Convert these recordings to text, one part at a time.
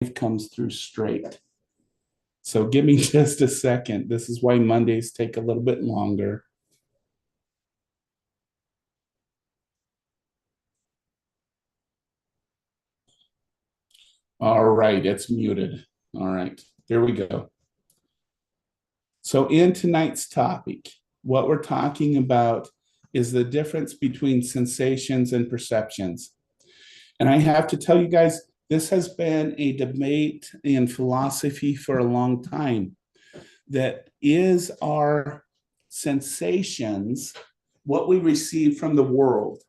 comes through straight. So give me just a second. This is why Mondays take a little bit longer. All right, it's muted. All right, there we go. So in tonight's topic, what we're talking about is the difference between sensations and perceptions. And I have to tell you guys, this has been a debate in philosophy for a long time. That is our sensations, what we receive from the world,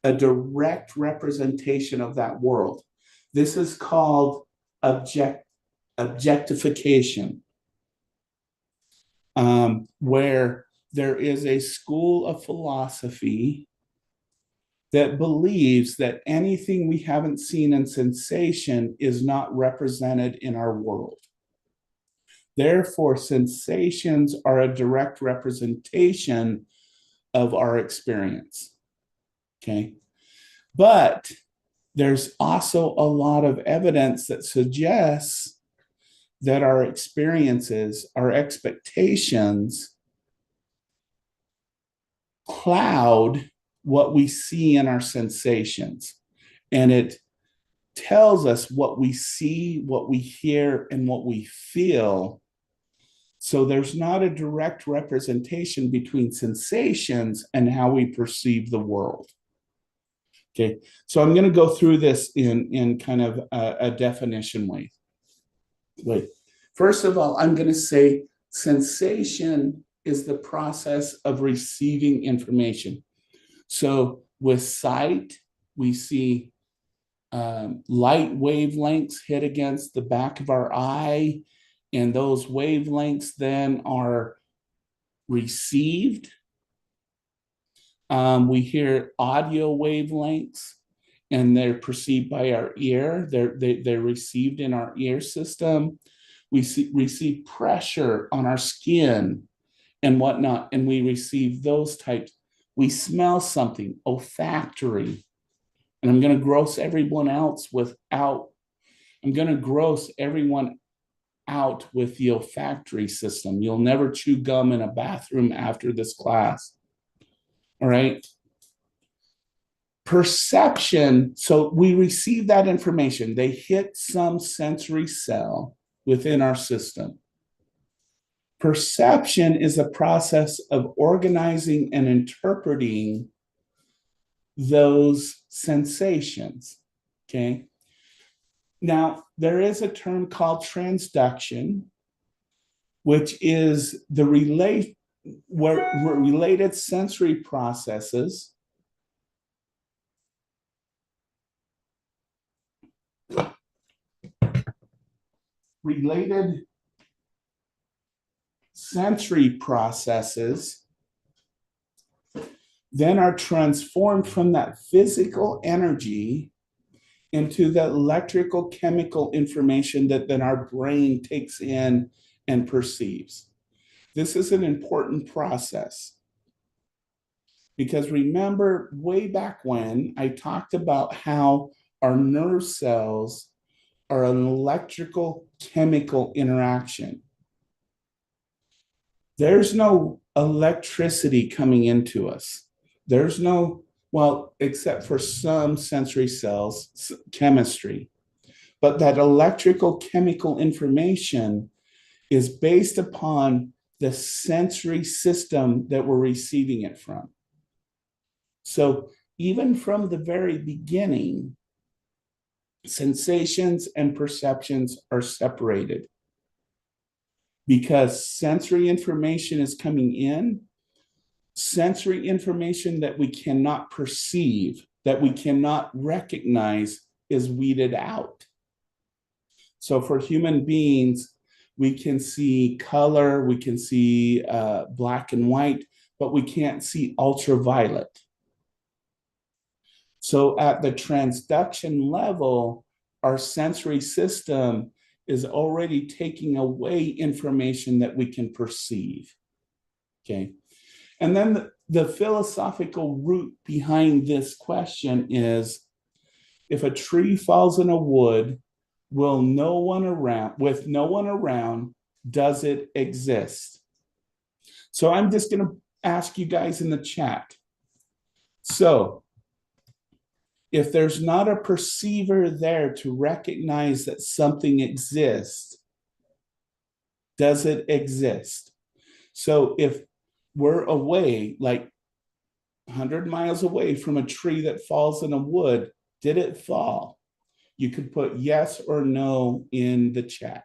a direct representation of that world. This is called objectification, where there is a school of philosophy that believes that anything we haven't seen in sensation is not represented in our world. Therefore, sensations are a direct representation of our experience. Okay. But there's also a lot of evidence that suggests that our experiences, our expectations cloud what we see in our sensations. And it tells us what we see, what we hear, and what we feel. So there's not a direct representation between sensations and how we perceive the world. Okay, so I'm going to go through this in kind of a definition way. Wait, first of all, I'm going to say sensation is the process of receiving information. So with sight, we see light wavelengths hit against the back of our eye, and those wavelengths then are received. We hear audio wavelengths, and they're perceived by our ear. They're received in our ear system. We receive pressure on our skin and whatnot, and we receive those types. We smell something, olfactory. And I'm going to gross everyone else without, I'm going to gross everyone out with the olfactory system. You'll never chew gum in a bathroom after this class. All right. Perception. So we receive that information. They hit some sensory cell within our system. Perception is a process of organizing and interpreting those sensations. Okay. Now, there is a term called transduction, which is the related sensory processes then are transformed from that physical energy into the electrical chemical information that then our brain takes in and perceives. This is an important process because remember way back when I talked about how our nerve cells are an electrical chemical interaction. There's no electricity coming into us. There's no, well, except for some sensory cells, chemistry. But that electrical chemical information is based upon the sensory system that we're receiving it from. So even from the very beginning, sensations and perceptions are separated because sensory information is coming in. Sensory information that we cannot perceive, that we cannot recognize, is weeded out. So for human beings, we can see color, we can see black and white, but we can't see ultraviolet. So at the transduction level, our sensory system is already taking away information that we can perceive. Okay. And then the philosophical root behind this question is, if a tree falls in a wood with no one around, does it exist? So I'm just going to ask you guys in the chat. So if there's not a perceiver there to recognize that something exists, does it exist? So if we're away, like 100 miles away from a tree that falls in a wood, did it fall? You could put yes or no in the chat.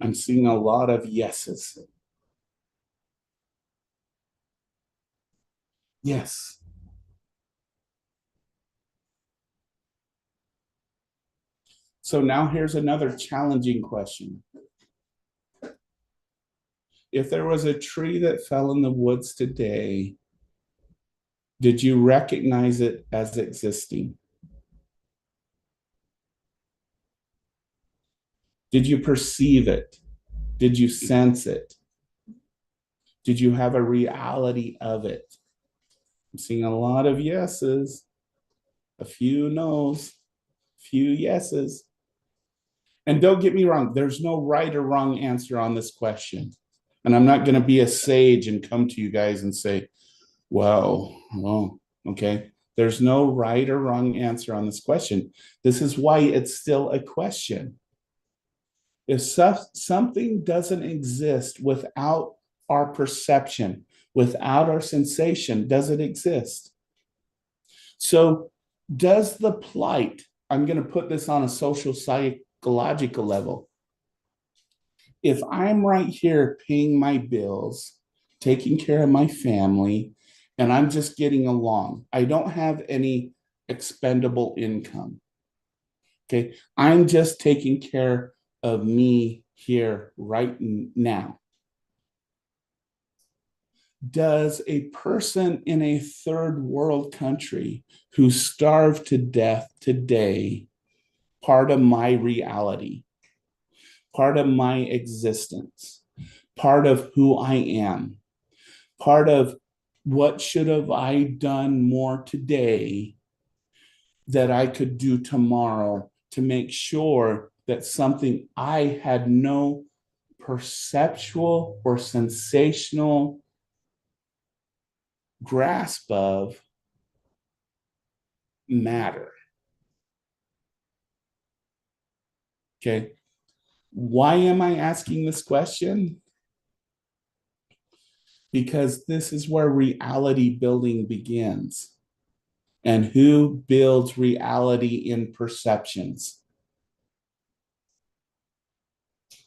I'm seeing a lot of yeses. Yes. So now here's another challenging question. If there was a tree that fell in the woods today, did you recognize it as existing? Did you perceive it? Did you sense it? Did you have a reality of it? I'm seeing a lot of yeses, a few no's, few yeses. And don't get me wrong, there's no right or wrong answer on this question. And I'm not going to be a sage and come to you guys and say, well, okay. There's no right or wrong answer on this question. This is why it's still a question. If something doesn't exist without our perception, without our sensation, does it exist? So, does the plight, I'm going to put this on a social psychological level. If I'm right here paying my bills, taking care of my family, and I'm just getting along, I don't have any expendable income. Okay. I'm just taking care of me here right now. Does a person in a third world country who starved to death today part of my reality, part of my existence, part of who I am, part of what should have I done more today that I could do tomorrow to make sure that something I had no perceptual or sensational grasp of matter. Okay. Why am I asking this question? Because this is where reality building begins. And who builds reality in perceptions?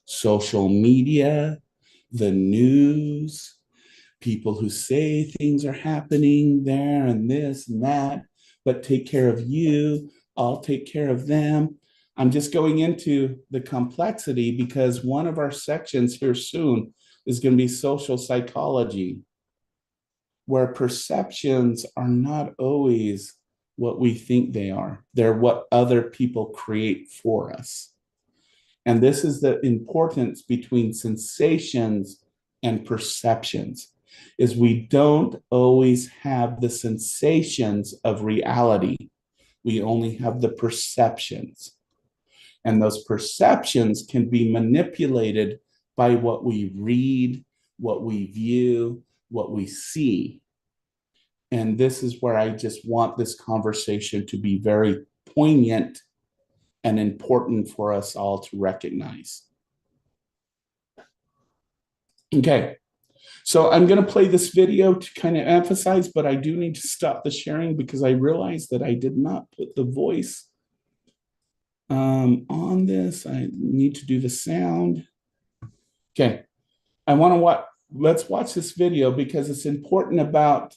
Social media, the news, people who say things are happening there and this and that, but take care of you, I'll take care of them. I'm just going into the complexity because one of our sections here soon is going to be social psychology, where perceptions are not always what we think they are. They're what other people create for us. And this is the importance between sensations and perceptions, is we don't always have the sensations of reality. We only have the perceptions. And those perceptions can be manipulated by what we read, what we view, what we see. And this is where I just want this conversation to be very poignant and important for us all to recognize. Okay, so I'm going to play this video to kind of emphasize, but I do need to stop the sharing because I realized that I did not put the voice on this. I need to do the sound. Okay, let's watch this video because it's important about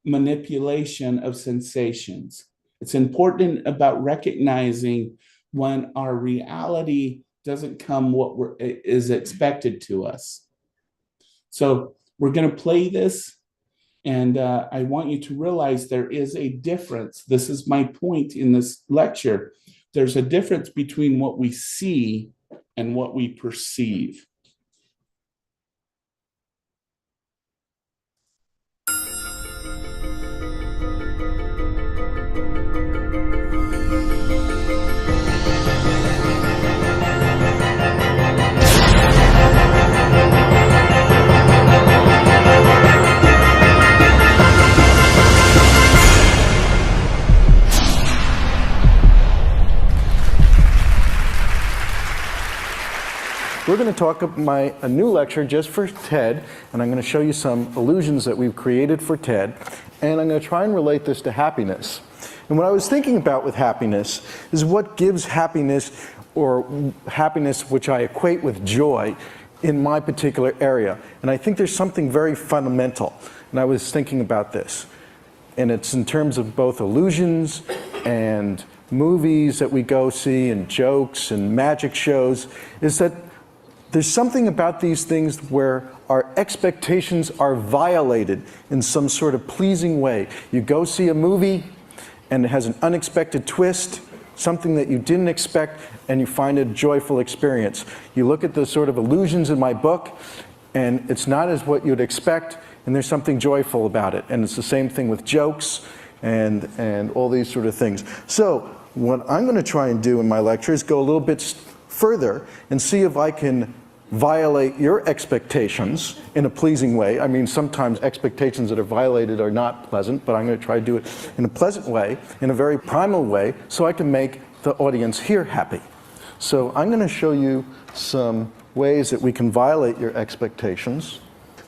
manipulation of sensations. It's important about recognizing when our reality doesn't come what is expected to us. So we're going to play this. And I want you to realize there is a difference. This is my point in this lecture. There's a difference between what we see and what we perceive. We're going to talk about a new lecture just for TED, and I'm going to show you some illusions that we've created for TED, and I'm going to try and relate this to happiness. And what I was thinking about with happiness is what gives happiness, or happiness which I equate with joy, in my particular area. And I think there's something very fundamental, and I was thinking about this. And it's in terms of both illusions and movies that we go see and jokes and magic shows, is that there's something about these things where our expectations are violated in some sort of pleasing way. You go see a movie and it has an unexpected twist, something that you didn't expect, and you find a joyful experience. You look at the sort of illusions in my book and it's not as what you'd expect, and there's something joyful about it. And it's the same thing with jokes and all these sort of things. So what I'm going to try and do in my lecture is go a little bit further and see if I can violate your expectations in a pleasing way. I mean, sometimes expectations that are violated are not pleasant, but I'm going to try to do it in a pleasant way, in a very primal way, so I can make the audience here happy. So I'm going to show you some ways that we can violate your expectations.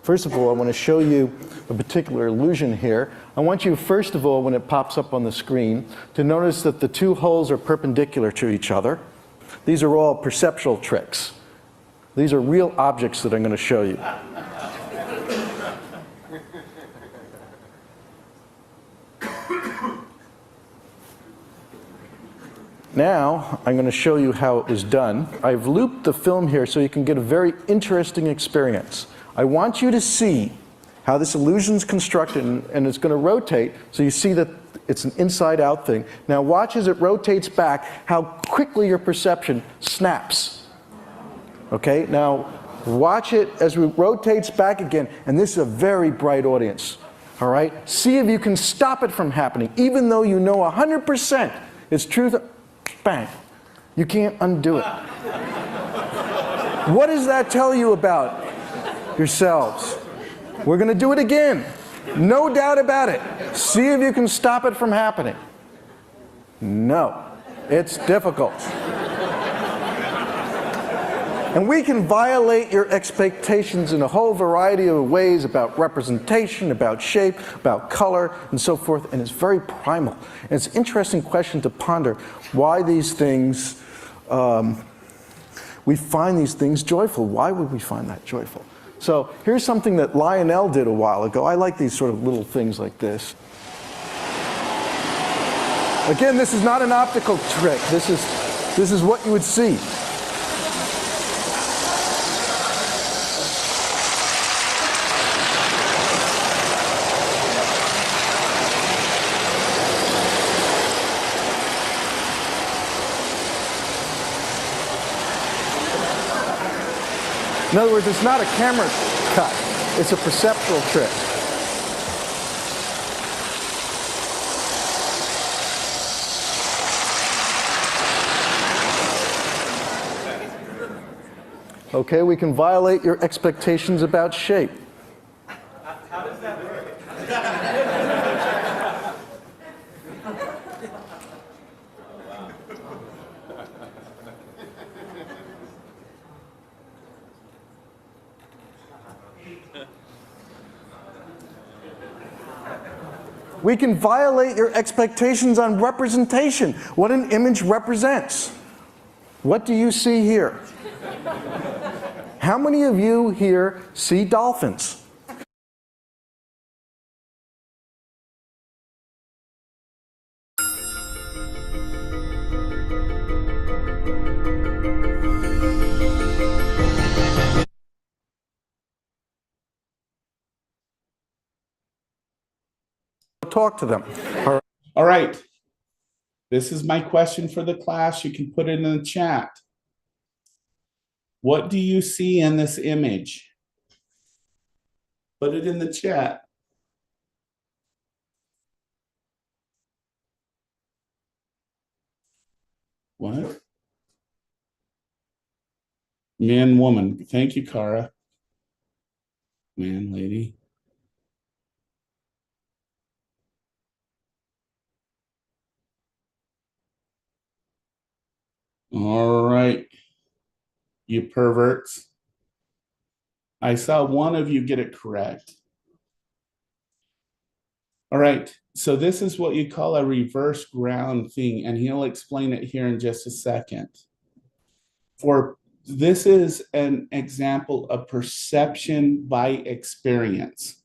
First of all, I want to show you a particular illusion here. I want you, first of all, when it pops up on the screen, to notice that the two holes are perpendicular to each other. These are all perceptual tricks. These are real objects that I'm going to show you. Now, I'm going to show you how it was done. I've looped the film here so you can get a very interesting experience. I want you to see how this illusion is constructed, and it's going to rotate, so you see that it's an inside-out thing. Now watch as it rotates back, how quickly your perception snaps. Okay, now watch it as it rotates back again, and this is a very bright audience. All right, see if you can stop it from happening, even though you know 100% it's truth. Bang, you can't undo it. What does that tell you about yourselves? We're going to do it again, no doubt about it. See if you can stop it from happening. No, it's difficult. And we can violate your expectations in a whole variety of ways about representation, about shape, about color, and so forth, and it's very primal. And it's an interesting question to ponder why these things, we find these things joyful. Why would we find that joyful? So here's something that Lionel did a while ago. I like these sort of little things like this. Again, this is not an optical trick. This is what you would see. In other words, it's not a camera cut, it's a perceptual trick. Okay, we can violate your expectations about shape. How does that work? We can violate your expectations on representation, what an image represents. What do you see here? How many of you here see dolphins? talk to them. All right. This is my question for the class. You can put it in the chat. What do you see in this image? Put it in the chat. What? Man, woman. Thank you, Cara. Man, lady. All right. You perverts. I saw one of you get it correct. All right. So this is what you call a reverse ground thing, and he'll explain it here in just a second. This is an example of perception by experience.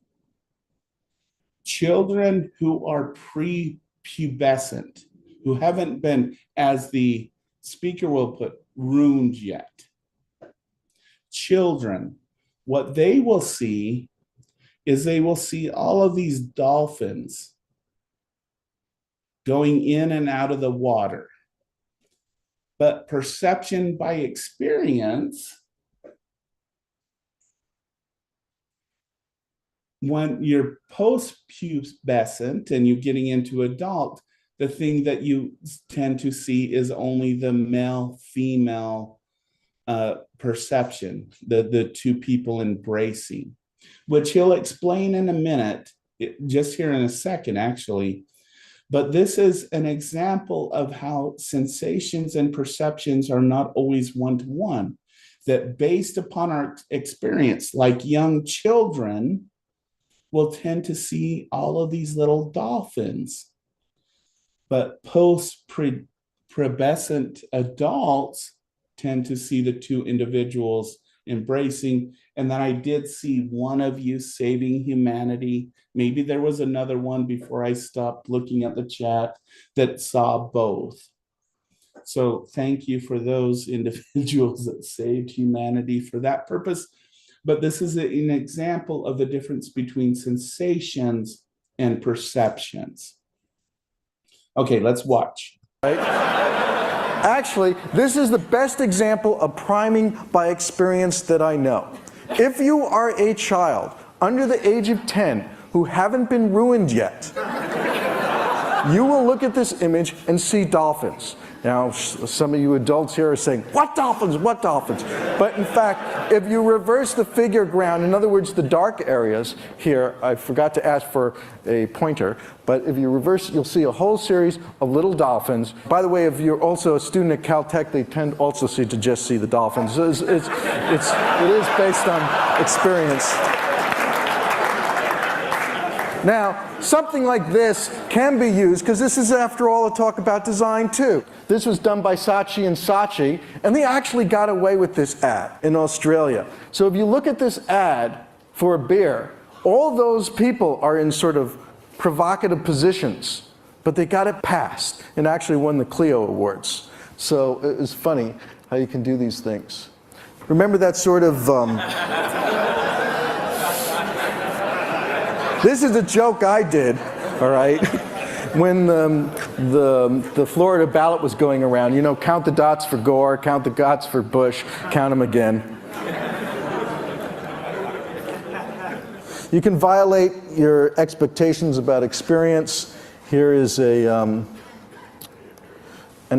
Children who are prepubescent, who haven't been, as the speaker will put, ruined yet. Children, what they will see is they will see all of these dolphins going in and out of the water. But perception by experience, when you're post-pubescent and you're getting into adult, the thing that you tend to see is only the male-female perception, the two people embracing, which he'll explain in a minute, just here in a second, actually. But this is an example of how sensations and perceptions are not always one-to-one, that based upon our experience, like young children will tend to see all of these little dolphins. But post-pubescent adults tend to see the two individuals embracing. And then I did see one of you saving humanity. Maybe there was another one before I stopped looking at the chat that saw both. So thank you for those individuals that saved humanity for that purpose. But this is an example of the difference between sensations and perceptions. Okay, let's watch. Right? Actually, this is the best example of priming by experience that I know. If you are a child under the age of 10 who haven't been ruined yet, you will look at this image and see dolphins. Now, some of you adults here are saying, what dolphins, what dolphins? But in fact, if you reverse the figure ground, in other words, the dark areas here, I forgot to ask for a pointer, but if you reverse, you'll see a whole series of little dolphins. By the way, if you're also a student at Caltech, they tend also to just see the dolphins. It is based on experience. Now, something like this can be used, because this is, after all, a talk about design too. This was done by Saatchi and Saatchi, and they actually got away with this ad in Australia. So if you look at this ad for a beer, all those people are in sort of provocative positions, but they got it passed and actually won the Clio Awards. So it's funny how you can do these things. Remember that sort of... This is a joke I did, all right? When the Florida ballot was going around, you know, count the dots for Gore, count the dots for Bush, count them again. You can violate your expectations about experience. Here is an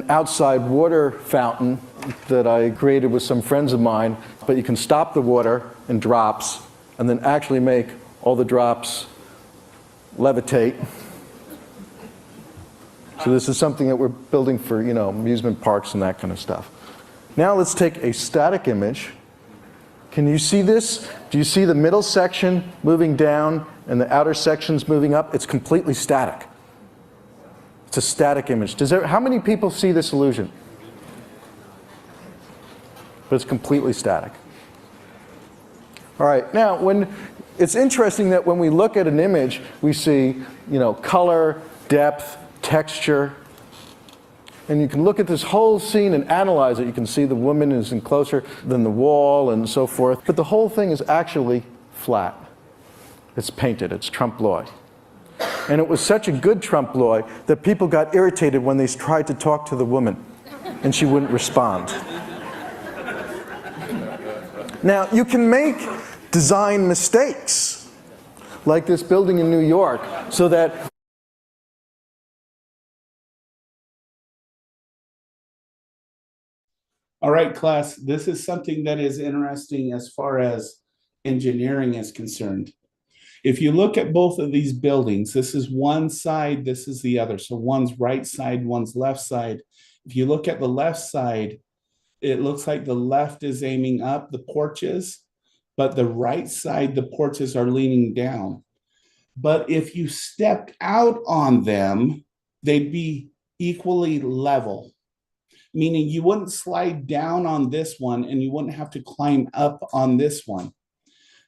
outside water fountain that I created with some friends of mine, but you can stop the water in drops and then actually make all the drops levitate. So this is something that we're building for, you know, amusement parks and that kind of stuff. Now let's take a static image. Can you see this? Do you see the middle section moving down and the outer sections moving up? It's completely static. It's a static image. How many people see this illusion? But it's completely static. All right, now it's interesting that when we look at an image, we see, you know, color, depth, texture. And you can look at this whole scene and analyze it. You can see the woman is in closer than the wall and so forth. But the whole thing is actually flat. It's painted. It's trompe l'oeil. And it was such a good trompe l'oeil that people got irritated when they tried to talk to the woman, and she wouldn't respond. Now, you can make design mistakes, like this building in New York, so that All right, class, this is something that is interesting as far as engineering is concerned. If you look at both of these buildings, this is one side, this is the other. So one's right side, one's left side. If you look at the left side, it looks like the left is aiming up, the porches, but the right side, the porches are leaning down. But if you stepped out on them, they'd be equally level, meaning you wouldn't slide down on this one and you wouldn't have to climb up on this one.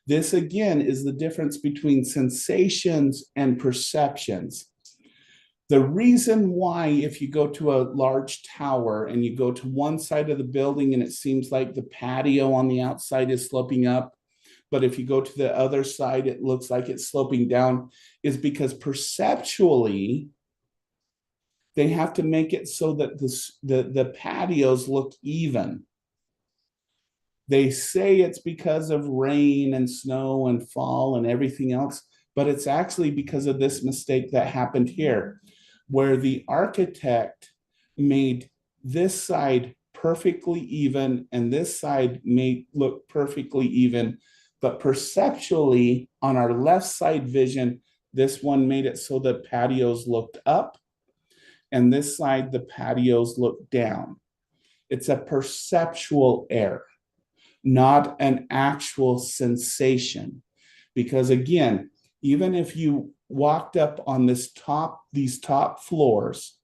This again is the difference between sensations and perceptions. The reason why, if you go to a large tower and you go to one side of the building and it seems like the patio on the outside is sloping up, but if you go to the other side, it looks like it's sloping down, is because perceptually, they have to make it so that the patios look even. They say it's because of rain and snow and fall and everything else, but it's actually because of this mistake that happened here, where the architect made this side perfectly even and this side may look perfectly even, but perceptually on our left side vision, this one made it so the patios looked up and this side, the patios look down. It's a perceptual error, not an actual sensation. Because again, even if you walked up on these top floors,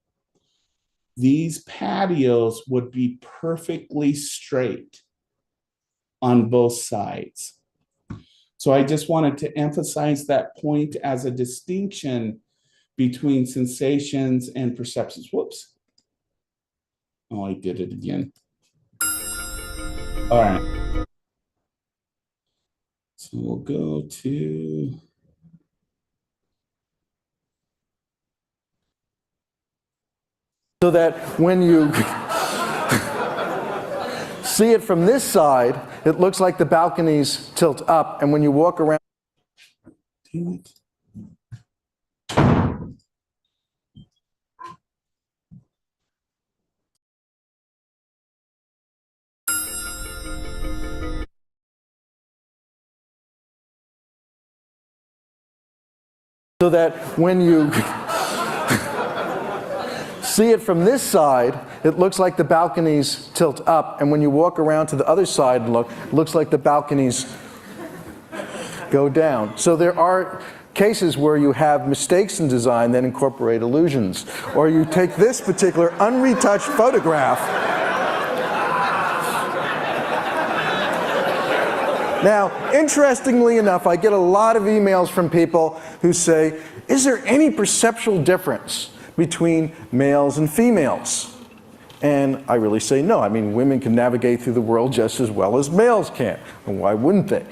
these patios would be perfectly straight on both sides. So I just wanted to emphasize that point as a distinction between sensations and perceptions. Whoops. Oh, I did it again. All right. So we'll go to... so that when you see it from this side, it looks like the balconies tilt up, and when you walk around... Damn it. so that when you see it from this side, it looks like the balconies tilt up, and when you walk around to the other side and look, it looks like the balconies go down. So there are cases where you have mistakes in design that incorporate illusions. Or you take this particular unretouched photograph. Now, interestingly enough, I get a lot of emails from people who say, is there any perceptual difference between males and females? And I really say no. I mean, women can navigate through the world just as well as males can. And why wouldn't they?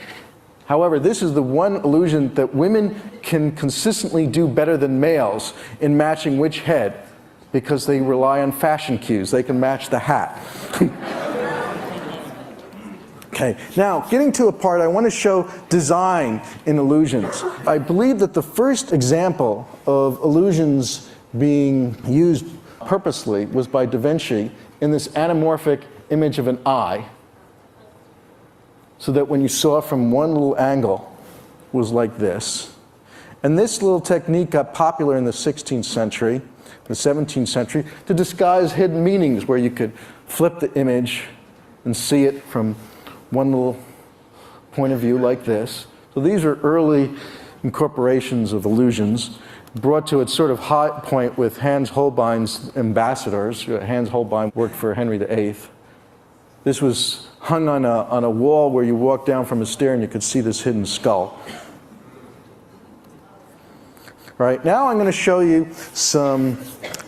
However, this is the one illusion that women can consistently do better than males in matching which head, because they rely on fashion cues. They can match the hat. Okay, now getting to a part, I want to show design in illusions. I believe that the first example of illusions being used purposely was by Da Vinci in this anamorphic image of an eye, so that when you saw from one little angle was like this. And this little technique got popular in the 16th century, the 17th century, to disguise hidden meanings, where you could flip the image and see it from one little point of view like this. So these are early incorporations of illusions, brought to its sort of high point with Hans Holbein's ambassadors. Hans Holbein worked for Henry VIII. This was hung on a wall where you walked down from a stair and you could see this hidden skull. Right, now I'm going to show you some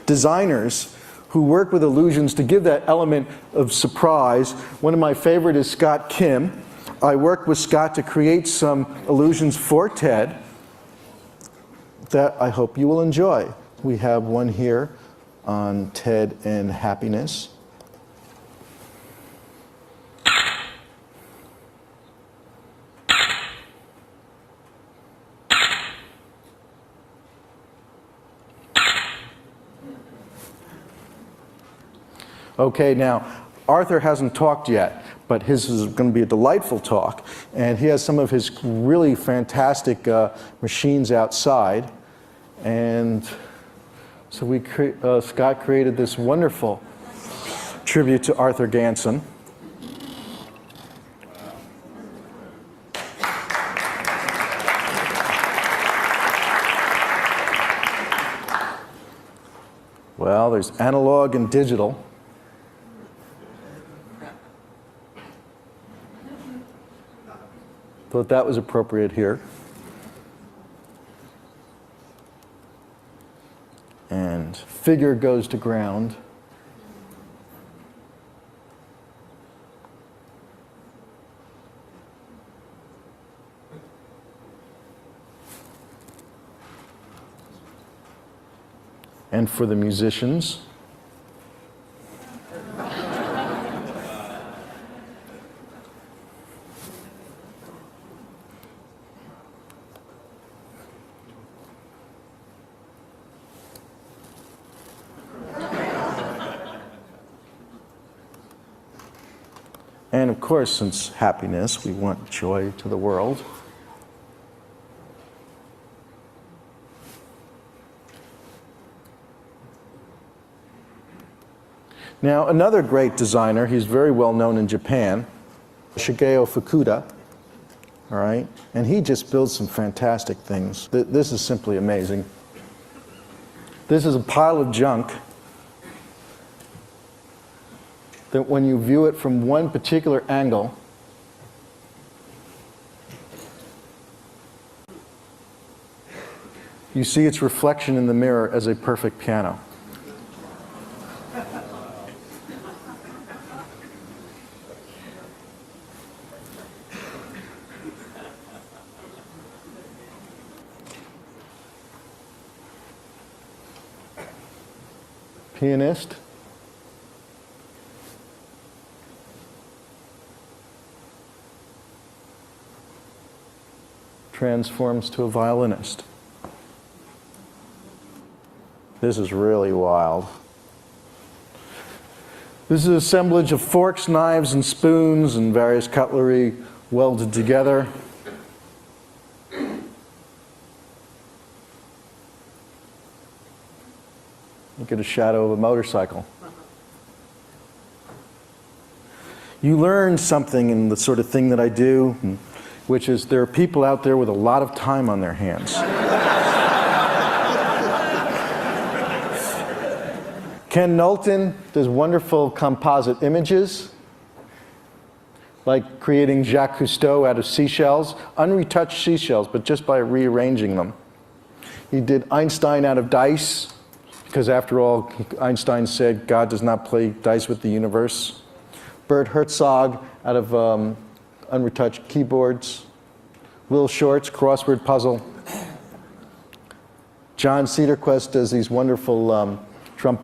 designers who work with illusions to give that element of surprise. One of my favorite is Scott Kim. I worked with Scott to create some illusions for TED. that I hope you will enjoy. We have one here on TED and happiness. Okay, now, Arthur hasn't talked yet, but his is going to be a delightful talk, and he has some of his really fantastic machines outside, and so Scott created this wonderful tribute to Arthur Ganson. Well, there's analog and digital. Thought that was appropriate here. And figure goes to ground. And for the musicians, and of course, since happiness, we want joy to the world. Now, another great designer, he's very well known in Japan, Shigeo Fukuda, all right? And he just builds some fantastic things. This is simply amazing. This is a pile of junk that when you view it from one particular angle, you see its reflection in the mirror as a perfect piano. Pianist. Transforms to a violinist. This is really wild. This is an assemblage of forks, knives, and spoons and various cutlery welded together. Look at a shadow of a motorcycle. You learn something in the sort of thing that I do, which is there are people out there with a lot of time on their hands. Ken Knowlton does wonderful composite images, like creating Jacques Cousteau out of seashells, unretouched seashells, but just by rearranging them. He did Einstein out of dice, because after all, Einstein said God does not play dice with the universe. Bert Herzog out of unretouched keyboards. Will Short's crossword puzzle. John Cedarquist does these wonderful Trump.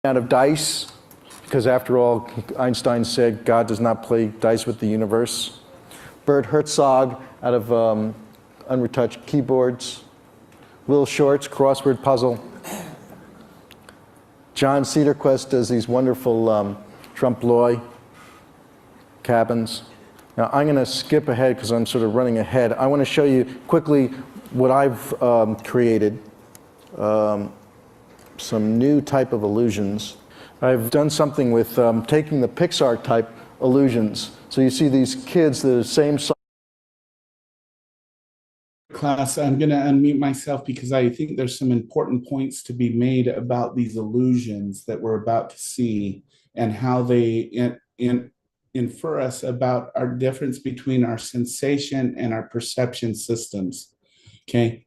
Out of dice, because after all, Einstein said God does not play dice with the universe. Bert Herzog out of unretouched keyboards. Will Short's crossword puzzle. John Cedarquist does these wonderful trompe-l'oeil cabins. Now I'm going to skip ahead because I'm sort of running ahead. I want to show you quickly what I've created. Some new type of illusions. I've done something with taking the Pixar type illusions So you see these kids, the same size. Class, I'm going to unmute myself because I think there's some important points to be made about these illusions that we're about to see and how they infer us about our difference between our sensation and our perception systems. Okay.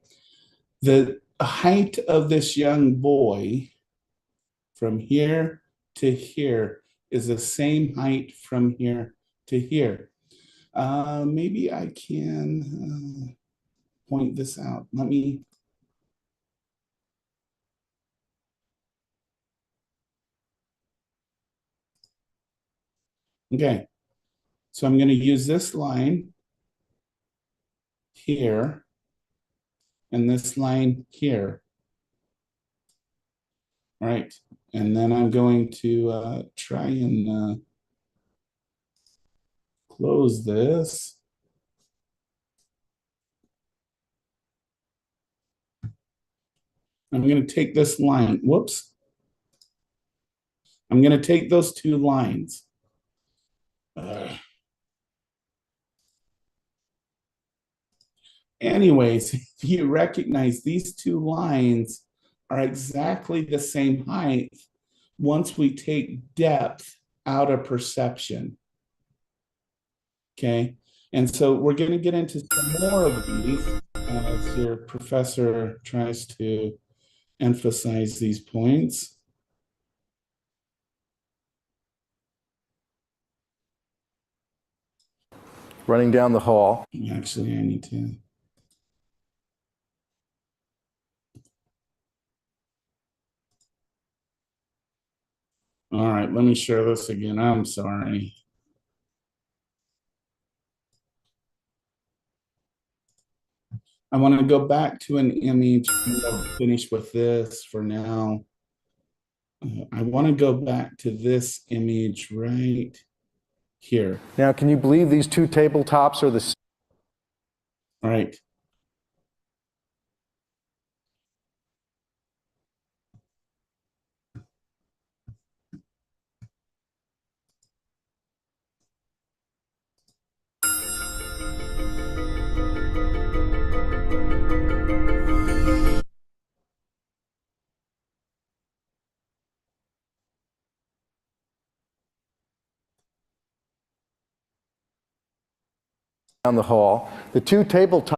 The height of this young boy from here to here is the same height from here to here. Maybe I can point this out. Let me. Okay, so I'm going to use this line here and this line here. All right, and then I'm going to try and close this. I'm going to take this line. Whoops. I'm going to take those two lines. Anyways, if you recognize these two lines are exactly the same height once we take depth out of perception. Okay, and so we're going to get into some more of these as your professor tries to emphasize these points. Running down the hall. Actually, I need to. All right, let me share this again. I'm sorry. I want to go back to an image. I'll finish with this for now. I want to go back to this image right here. Now, can you believe these two tabletops are the same? All right. Down the hall. The two tabletops.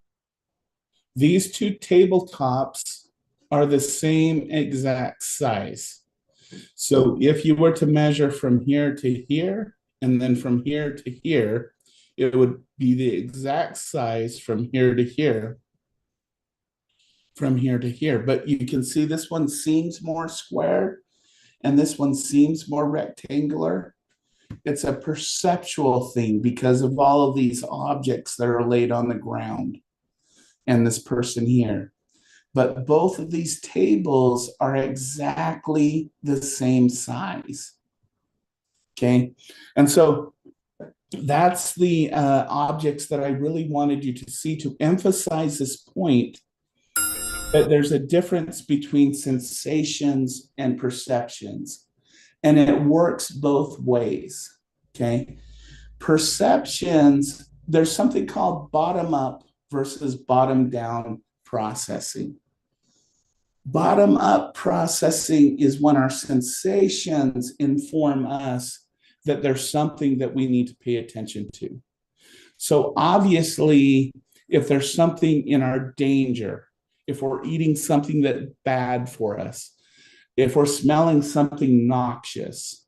These two tabletops are the same exact size. So if you were to measure from here to here, and then from here to here, it would be the exact size from here to here, from here to here. But you can see this one seems more square, and this one seems more rectangular. It's a perceptual thing because of all of these objects that are laid on the ground and this person here. But both of these tables are exactly the same size. Okay. And so that's the objects that I really wanted you to see to emphasize this point that there's a difference between sensations and perceptions, and it works both ways. Okay. Perceptions, there's something called bottom up versus bottom down processing. Bottom up processing is when our sensations inform us that there's something that we need to pay attention to. So obviously, if there's something in our danger, if we're eating something that's bad for us, if we're smelling something noxious,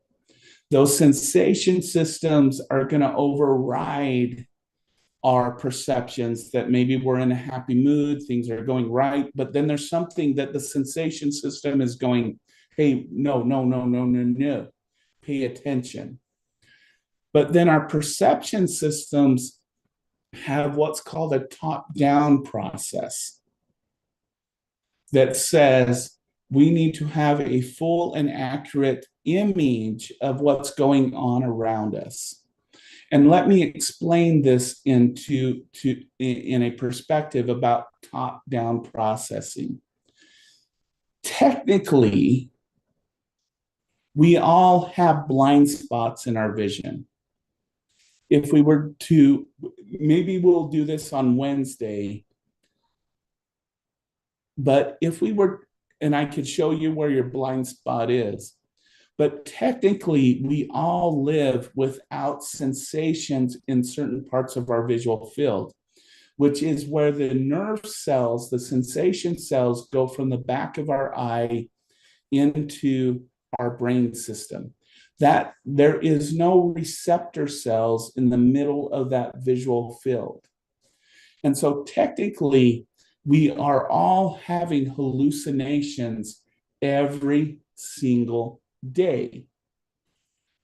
those sensation systems are going to override our perceptions that maybe we're in a happy mood, things are going right, but then there's something that the sensation system is going, hey, no, no, no, no, no, no, pay attention. But then our perception systems have what's called a top-down process that says we need to have a full and accurate image of what's going on around us. And let me explain this in a perspective about top-down processing. Technically, we all have blind spots in our vision. if we were to, maybe we'll do this on Wednesday, but if we were, and I could show you where your blind spot is, but technically we all live without sensations in certain parts of our visual field, which is where the nerve cells, the sensation cells, go from the back of our eye into our brain system. That there is no receptor cells in the middle of that visual field. And so technically, we are all having hallucinations every single day.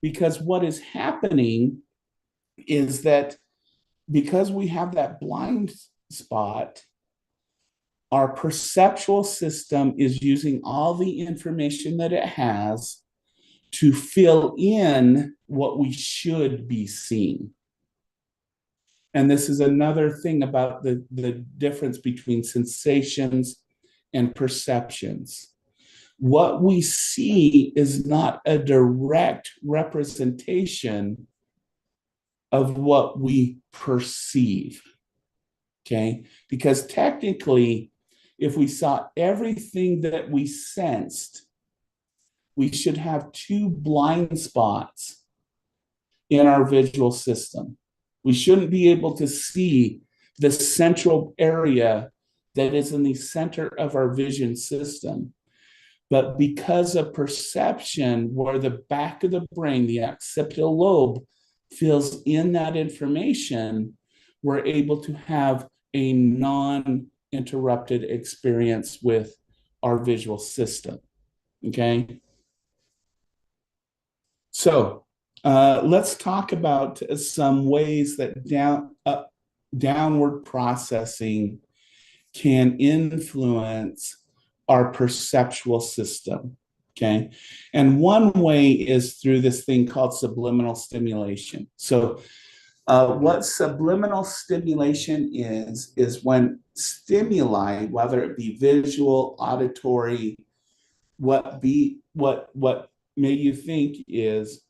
Because what is happening is that because we have that blind spot, our perceptual system is using all the information that it has to fill in what we should be seeing. And this is another thing about the difference between sensations and perceptions. What we see is not a direct representation of what we perceive. Okay? Because technically, if we saw everything that we sensed, we should have two blind spots in our visual system. We shouldn't be able to see the central area that is in the center of our vision system. But because of perception, where the back of the brain, the occipital lobe, fills in that information, we're able to have a non-interrupted experience with our visual system. Okay? So let's talk about some ways that downward processing can influence our perceptual system. Okay. And one way is through this thing called subliminal stimulation. So, what subliminal stimulation is when stimuli, whether it be visual, auditory, what may you think is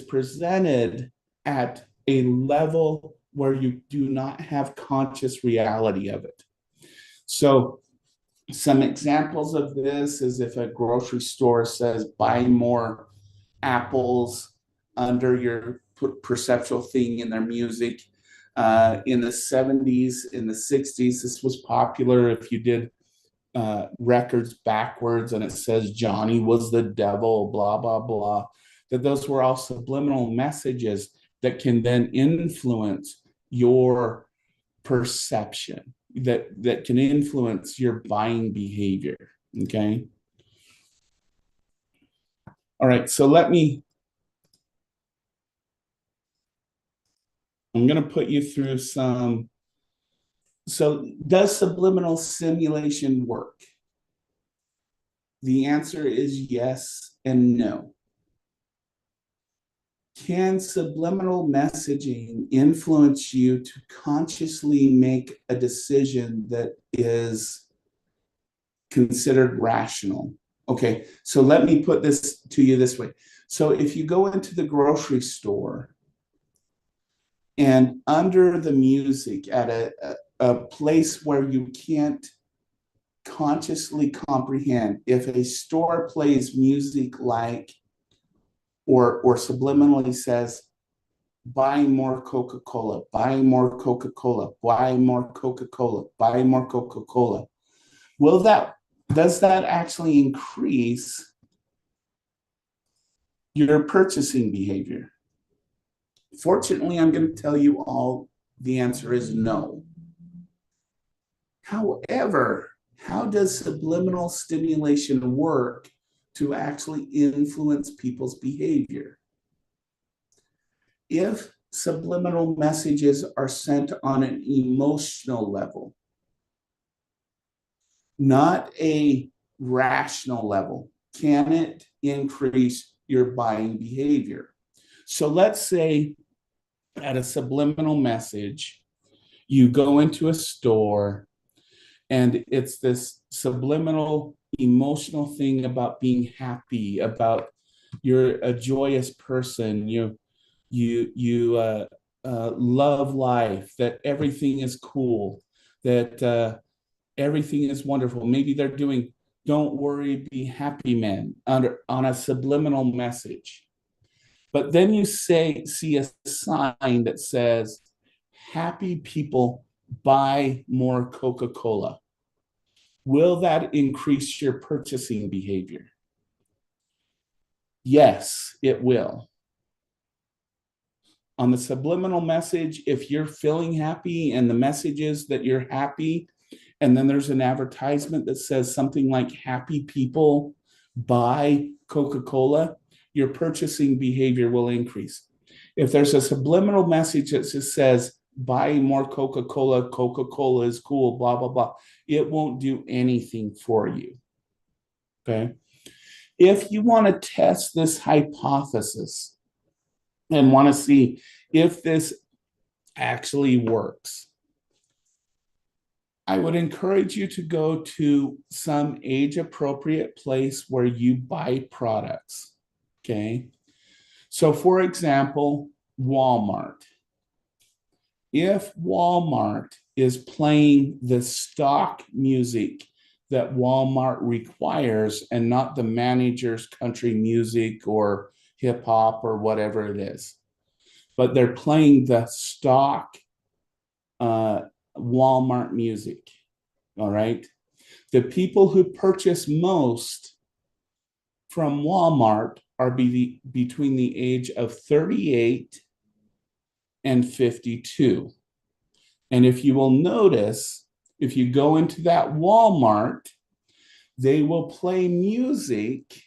presented at a level where you do not have conscious reality of it. So some examples of this is if a grocery store says buy more apples under your perceptual thing in their music. In the 70s, in the 60s, this was popular if you did records backwards and it says Johnny was the devil, blah, blah, blah. That those were all subliminal messages that can then influence your perception, that can influence your buying behavior. Okay. All right. So I'm going to put you through some. So, does subliminal simulation work? The answer is yes and no. Can subliminal messaging influence you to consciously make a decision that is considered rational? Okay, so let me put this to you this way. So if you go into the grocery store and under the music at a place where you can't consciously comprehend, if a store plays music like or subliminally says, buy more Coca-Cola, buy more Coca-Cola, buy more Coca-Cola, buy more Coca-Cola. Does that actually increase your purchasing behavior? Fortunately, I'm going to tell you all the answer is no. However, how does subliminal stimulation work to actually influence people's behavior? If subliminal messages are sent on an emotional level, not a rational level, can it increase your buying behavior? So let's say at a subliminal message, you go into a store and it's this subliminal emotional thing about being happy, about you're a joyous person, you love life, that everything is cool, that everything is wonderful. Maybe they're doing "Don't worry, be happy, men" on a subliminal message. But then you see a sign that says, "Happy people buy more Coca-Cola." Will that increase your purchasing behavior? Yes, it will. On the subliminal message, if you're feeling happy and the message is that you're happy, and then there's an advertisement that says something like "Happy people buy Coca-Cola," your purchasing behavior will increase. If there's a subliminal message that just says "Buy more Coca-Cola, Coca-Cola is cool," blah, blah, blah, it won't do anything for you. Okay. If you want to test this hypothesis and want to see if this actually works, I would encourage you to go to some age-appropriate place where you buy products. Okay. So, for example, Walmart. If Walmart is playing the stock music that Walmart requires and not the manager's country music or hip hop or whatever it is, but they're playing the stock Walmart music, all right? The people who purchase most from Walmart are between the age of 38 and 52. And if you will notice, if you go into that Walmart, they will play music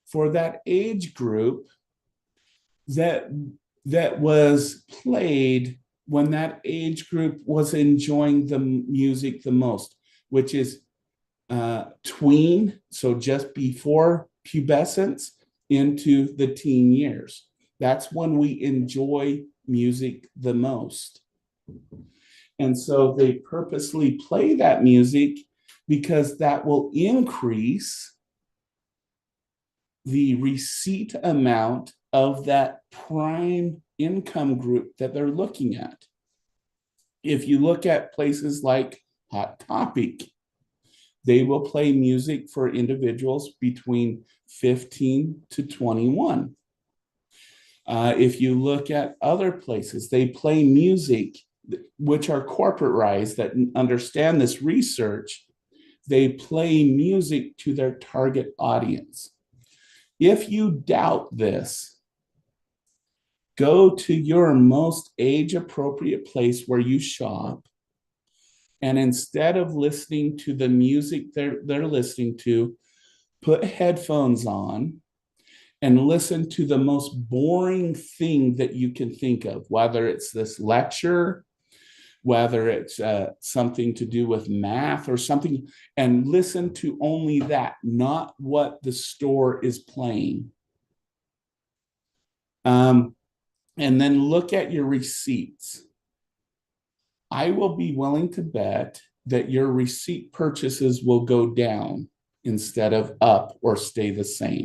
for that age group that was played when that age group was enjoying the music the most, which is tween, so just before pubescence into the teen years. That's when we enjoy music the most. And so they purposely play that music because that will increase the receipt amount of that prime income group that they're looking at. If you look at places like Hot Topic, they will play music for individuals between 15 to 21. If you look at other places, they play music which are corporatized that understand this research. They play music to their target audience. If you doubt this, go to your most age-appropriate place where you shop, and instead of listening to the music they're listening to, put headphones on and listen to the most boring thing that you can think of, whether it's this lecture, whether it's something to do with math or something, and listen to only that, not what the store is playing. And then look at your receipts. I will be willing to bet that your receipt purchases will go down instead of up or stay the same,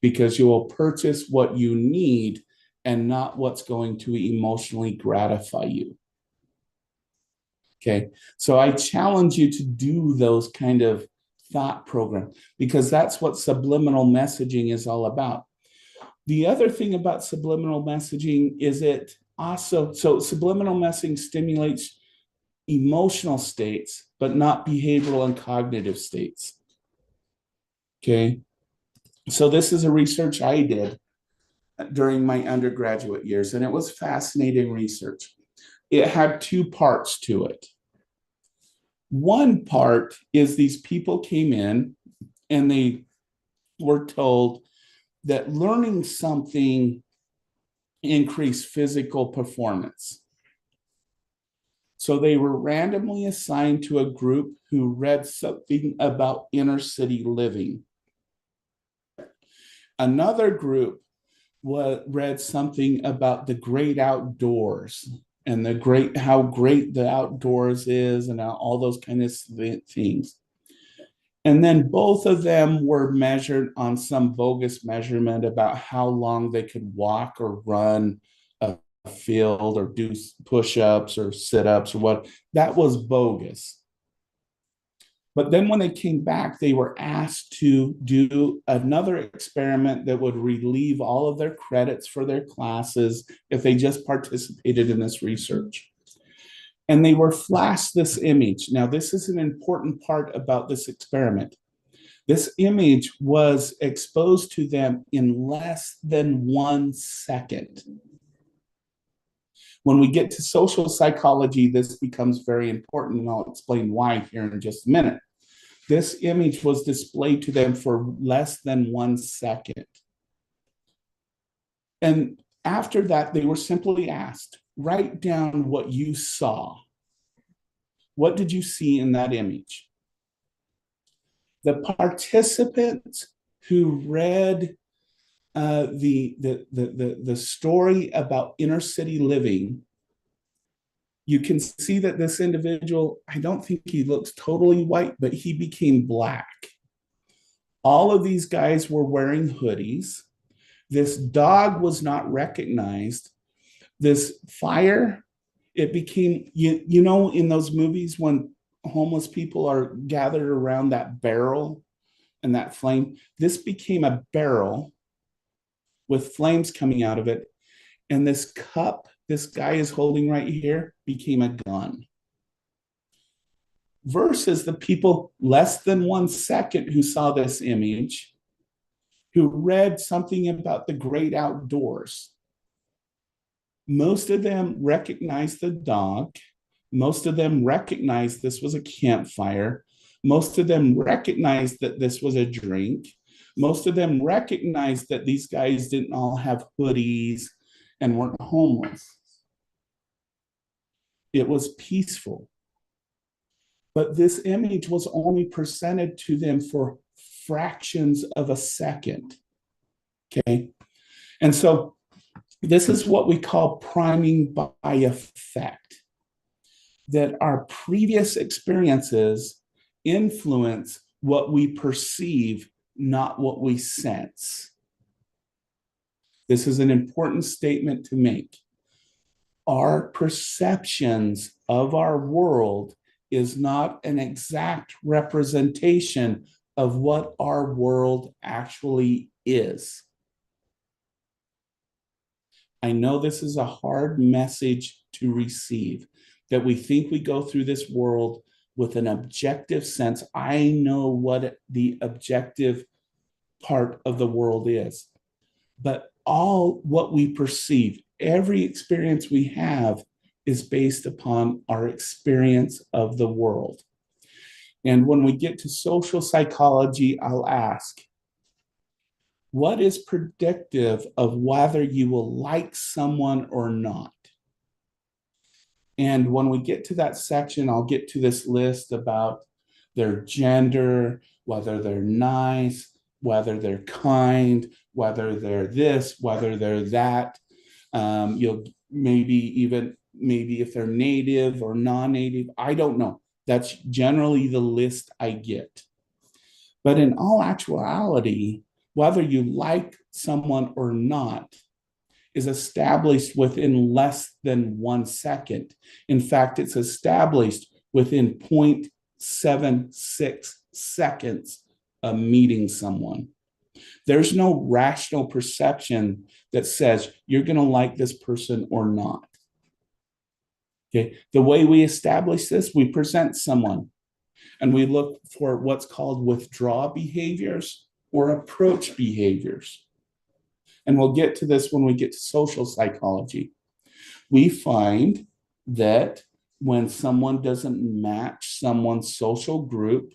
because you will purchase what you need and not what's going to emotionally gratify you. Okay, so I challenge you to do those kind of thought programs, because that's what subliminal messaging is all about. The other thing about subliminal messaging is it also, so subliminal messaging stimulates emotional states, but not behavioral and cognitive states. Okay, so this is a research I did during my undergraduate years, and it was fascinating research. It had two parts to it. One part is these people came in and they were told that learning something increased physical performance. So they were randomly assigned to a group who read something about inner city living. Another group read something about the great outdoors and how great the outdoors is and all those kind of things. And then both of them were measured on some bogus measurement about how long they could walk or run a field or do push-ups or sit-ups or what. That was bogus. But then when they came back, they were asked to do another experiment that would relieve all of their credits for their classes if they just participated in this research. And they were flashed this image. Now, this is an important part about this experiment. This image was exposed to them in less than 1 second. When we get to social psychology, this becomes very important, and I'll explain why here in just a minute. This image was displayed to them for less than 1 second. And after that, they were simply asked, write down what you saw. What did you see in that image? The participants who read the story about inner city living, you can see that this individual, I don't think he looks totally white, but he became black. All of these guys were wearing hoodies. This dog was not recognized. This fire, it became, you know, in those movies when homeless people are gathered around that barrel and that flame, this became a barrel with flames coming out of it. And this cup this guy is holding right here became a gun. Versus the people less than 1 second who saw this image, who read something about the great outdoors. Most of them recognized the dog. Most of them recognized this was a campfire. Most of them recognized that this was a drink. Most of them recognized that these guys didn't all have hoodies and weren't homeless. It was peaceful. But this image was only presented to them for fractions of a second. Okay. And so this is what we call priming by effect, that our previous experiences influence what we perceive, not what we sense. This is an important statement to make. Our perceptions of our world is not an exact representation of what our world actually is. I know this is a hard message to receive, that we think we go through this world with an objective sense. I know what the objective part of the world is, but all what we perceive, every experience we have is based upon our experience of the world. And when we get to social psychology, I'll ask, what is predictive of whether you will like someone or not? And when we get to that section, I'll get to this list about their gender, whether they're nice, whether they're kind, whether they're this, whether they're that. You'll maybe if they're native or non-native, I don't know. That's generally the list I get. But in all actuality, whether you like someone or not is established within less than 1 second. In fact, it's established within 0.76 seconds of meeting someone. There's no rational perception that says you're going to like this person or not. Okay, the way we establish this, we present someone and we look for what's called withdraw behaviors or approach behaviors. And we'll get to this when we get to social psychology. We find that when someone doesn't match someone's social group,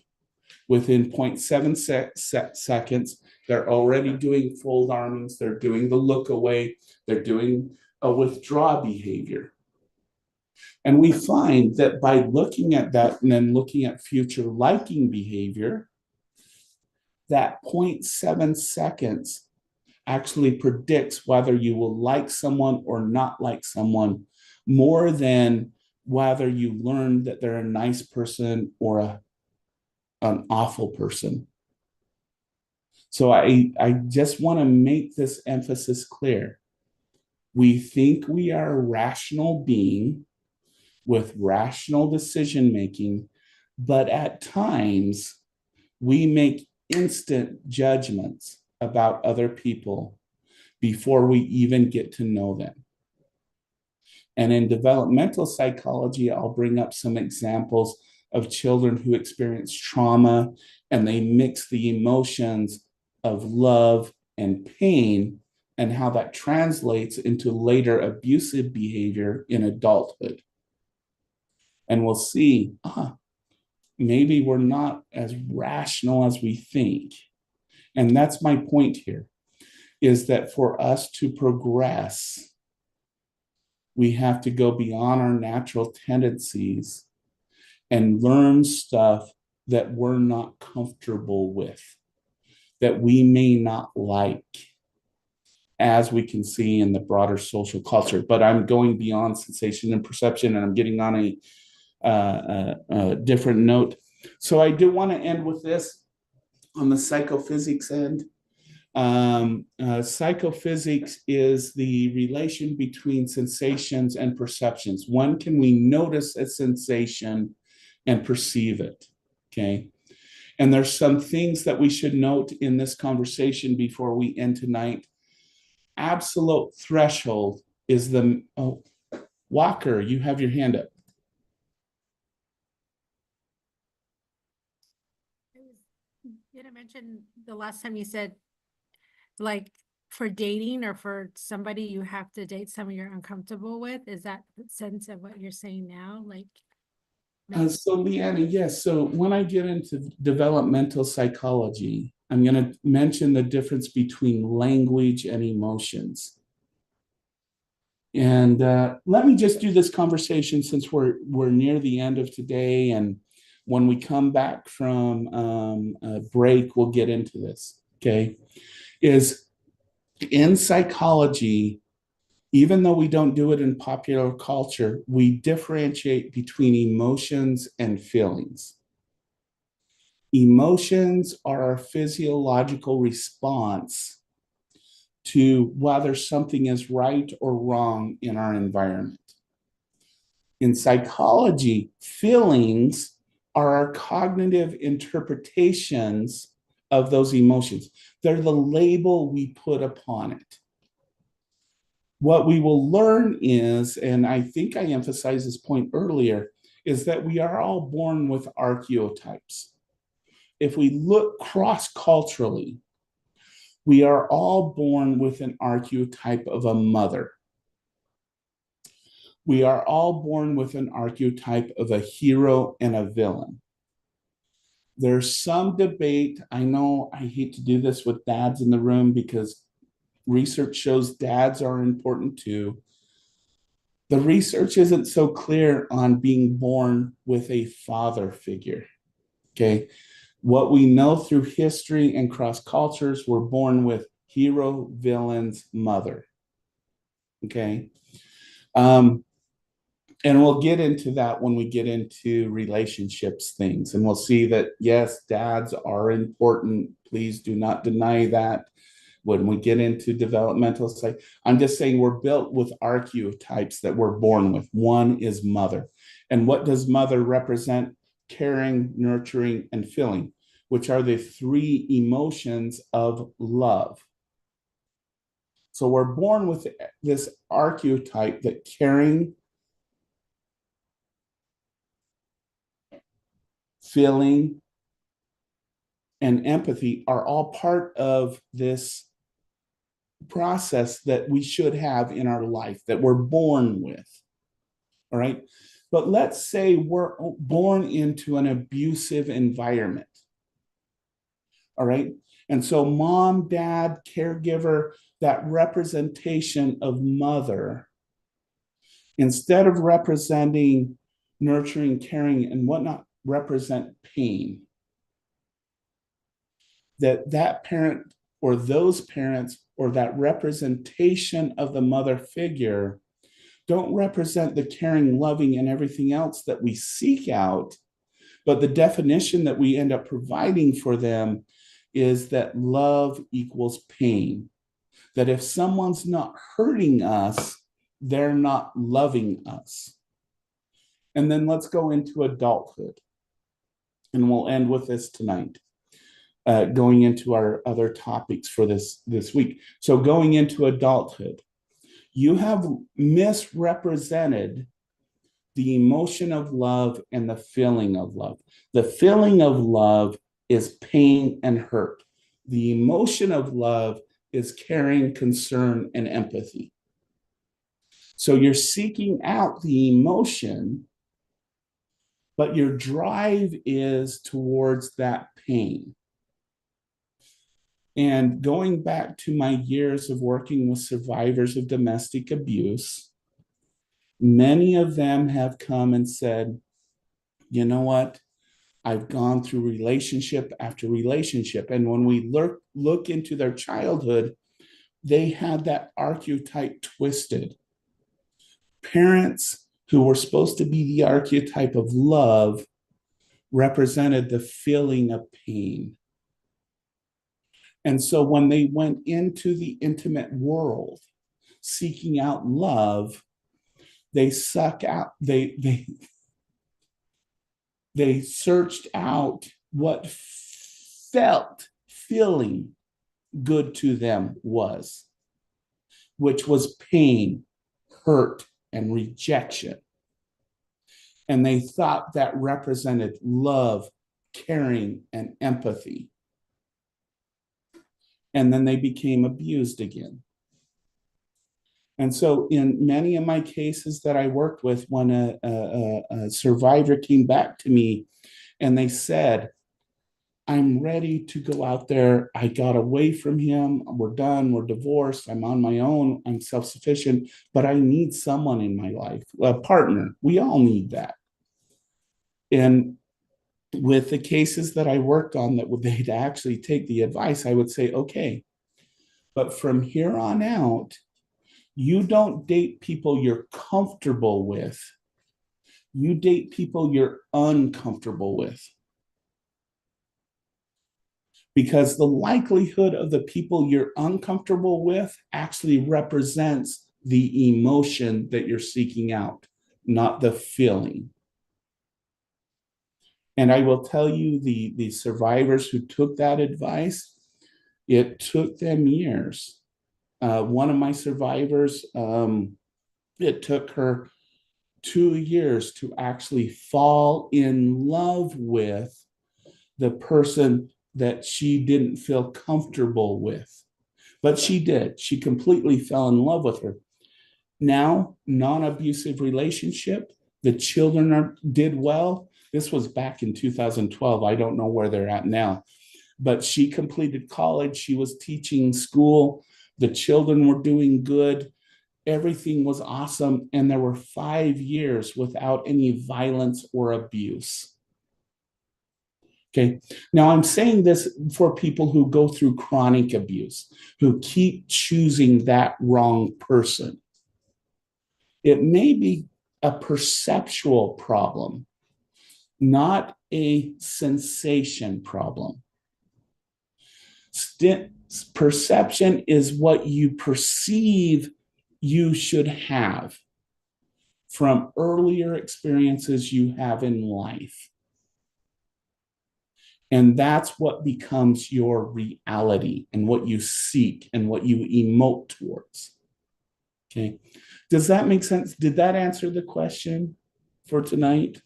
within 0.7 seconds, they're already doing fold armings, they're doing the look away, they're doing a withdraw behavior. And we find that by looking at that and then looking at future liking behavior, that 0.7 seconds actually predicts whether you will like someone or not like someone more than whether you learn that they're a nice person or an awful person. So I just want to make this emphasis clear. We think we are a rational being with rational decision making, but at times we make instant judgments about other people before we even get to know them. And in developmental psychology, I'll bring up some examples of children who experience trauma and they mix the emotions of love and pain and how that translates into later abusive behavior in adulthood. And we'll see, maybe we're not as rational as we think. And that's my point here, is that for us to progress, we have to go beyond our natural tendencies and learn stuff that we're not comfortable with, that we may not like, as we can see in the broader social culture. But I'm going beyond sensation and perception, and I'm getting on a different note. So I do want to end with this on the psychophysics end. Psychophysics is the relation between sensations and perceptions. When can we notice a sensation and perceive it? Okay. And there's some things that we should note in this conversation before we end tonight. Absolute threshold is the, Walker, you have your hand up. You didn't mention the last time you said, like, for dating or for somebody you have to date someone you're uncomfortable with. Is that the sense of what you're saying now? Like, So Leanna, yes. So when I get into developmental psychology, I'm going to mention the difference between language and emotions. And let me just do this conversation since we're near the end of today, and when we come back from a break, we'll get into this. Okay, is in psychology, even though we don't do it in popular culture, we differentiate between emotions and feelings. Emotions are our physiological response to whether something is right or wrong in our environment. In psychology, feelings are our cognitive interpretations of those emotions. They're the label we put upon it. What we will learn is, and I think I emphasized this point earlier, is that we are all born with archetypes. If we look cross-culturally, we are all born with an archetype of a mother. We are all born with an archetype of a hero and a villain. There's some debate. I know I hate to do this with dads in the room because research shows dads are important too. The research isn't so clear on being born with a father figure. Okay. What we know through history and cross cultures, we're born with hero, villains, mother. Okay. And we'll get into that when we get into relationships things. And we'll see that, yes, dads are important. Please do not deny that. When we get into developmental psych, I'm just saying we're built with archetypes that we're born with. One is mother. And what does mother represent? Caring, nurturing, and filling, which are the three emotions of love. So we're born with this archetype that caring, feeling, and empathy are all part of this process that we should have in our life, that we're born with. All right. But let's say we're born into an abusive environment. All right. And so mom, dad, caregiver, that representation of mother, instead of representing nurturing, caring, and whatnot, represent pain. That parent or those parents or that representation of the mother figure don't represent the caring, loving, and everything else that we seek out, but the definition that we end up providing for them is that love equals pain. that if someone's not hurting us, they're not loving us. And then let's go into adulthood. And we'll end with this tonight, going into our other topics for this week. So going into adulthood, you have misrepresented the emotion of love and the feeling of love. The feeling of love is pain and hurt. The emotion of love is caring, concern, and empathy. So you're seeking out the emotion, but your drive is towards that pain. And going back to my years of working with survivors of domestic abuse, many of them have come and said, you know what? I've gone through relationship after relationship. And when we look into their childhood, they had that archetype twisted. Parents who were supposed to be the archetype of love represented the feeling of pain. And so when they went into the intimate world, seeking out love, they searched out what felt feeling good to them was, which was pain, hurt, and rejection. And they thought that represented love, caring, and empathy. And then they became abused again. And so in many of my cases that I worked with, when a survivor came back to me and they said, I'm ready to go out there. I got away from him. We're done. We're divorced. I'm on my own. I'm self-sufficient, but I need someone in my life, a partner. We all need that. And with the cases that I worked on that they'd actually take the advice, I would say, okay, but from here on out, you don't date people you're comfortable with. You date people you're uncomfortable with. Because the likelihood of the people you're uncomfortable with actually represents the emotion that you're seeking out, not the feeling. And I will tell you, the survivors who took that advice, it took them years. One of my survivors, it took her 2 years to actually fall in love with the person that she didn't feel comfortable with. But she did. She completely fell in love with her. Now, non-abusive relationship, the children did well. This was back in 2012. I don't know where they're at now. But she completed college. She was teaching school. The children were doing good. Everything was awesome. And there were 5 years without any violence or abuse. Okay. Now I'm saying this for people who go through chronic abuse, who keep choosing that wrong person. It may be a perceptual problem, not a sensation problem. Perception is what you perceive you should have from earlier experiences you have in life. And that's what becomes your reality and what you seek and what you emote towards. Okay. Does that make sense? Did that answer the question for tonight?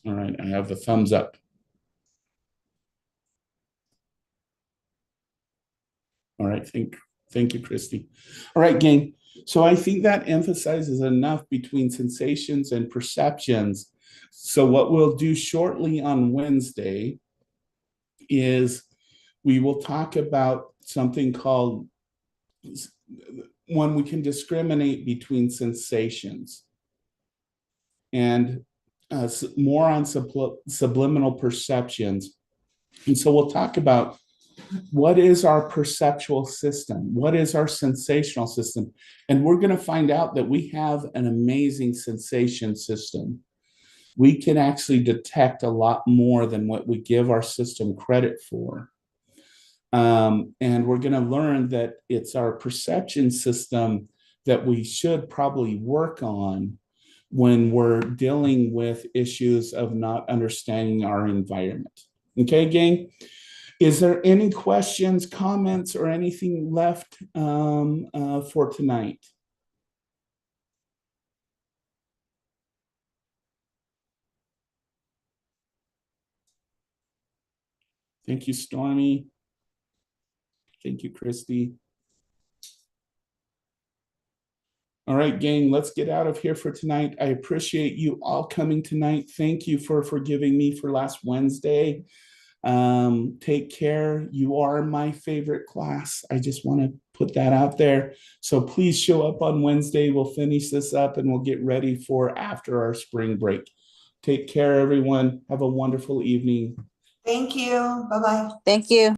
All right. I have the thumbs up. All right. Thank you, Christy. All right, gang. So I think that emphasizes enough between sensations and perceptions. So what we'll do shortly on Wednesday is we will talk about something called when we can discriminate between sensations, and more on subliminal perceptions. And so we'll talk about what is our perceptual system? What is our sensational system? And we're going to find out that we have an amazing sensation system. We can actually detect a lot more than what we give our system credit for. And we're going to learn that it's our perception system that we should probably work on when we're dealing with issues of not understanding our environment. Okay, gang? Is there any questions, comments, or anything left for tonight? Thank you, Stormy. Thank you, Christy. All right, gang, let's get out of here for tonight. I appreciate you all coming tonight. Thank you for forgiving me for last Wednesday. Take care. You are my favorite class. I just want to put that out there. So please show up on Wednesday. We'll finish this up and we'll get ready for after our spring break. Take care, everyone. Have a wonderful evening. Thank you. Bye-bye. Thank you.